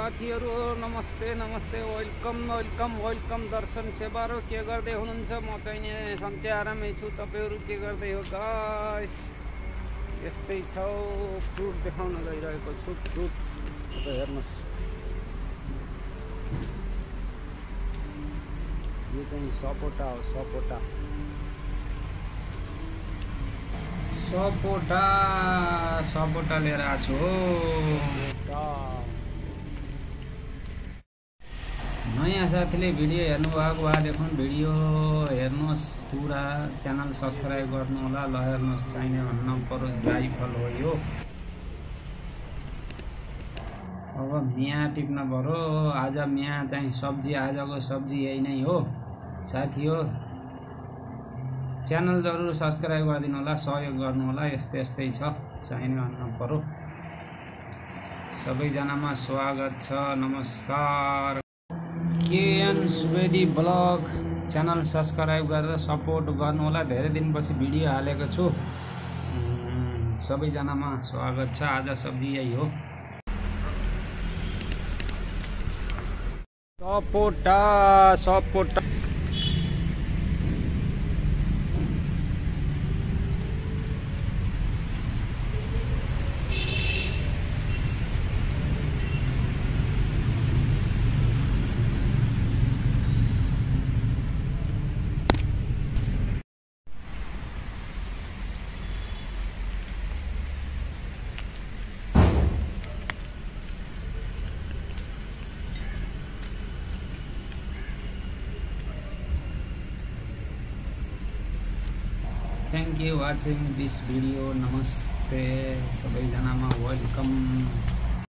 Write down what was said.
साथीहरु नमस्ते नमस्ते वेलकम वेलकम वेलकम दर्शन सेवारो के गर्दै हुनुहुन्छ म चाहिँ नि सन्चै आरामै छु तपाईहरु के गर्दै हो गाइस यस्तै छ फ्रुट देखाउन गइरहेको छु फ्रुट हेर्नुस् यो चाहिँ सपोटा हो सपोटा सपोटा सपोटा लिएर आछु हो नयाँ साथीले भिडियो हेर्नु भएको भएदेखि भिडियो हेर्नुहोस् पुरा च्यानल सब्स्क्राइब गर्नु होला ल हेर्नुहोस् चाहिने भन्न पर्यो जाइफल हो यो अब मिया टिप्न पर्यो आज मिया चाहिँ सब्जी आजको सब्जी यही नै हो साथी हो च्यानल जरुर सब्स्क्राइब गरिदिनु होला सहयोग गर्नु होला यस्तै यस्तै छ चाहिने भन्न पर्यो सबैजनामा स्वागत छ नमस्कार KN Subedi blog channel subscribe गरेर सपोर्ट गर्नु होला धेरै दिनपछि भिडियो हालेको छु सबैजनामा स्वागत छ आज सब्जी यही हो सपोटा सपोटा Thank you watching this video. Namaste. सबैजनामा वेलकम।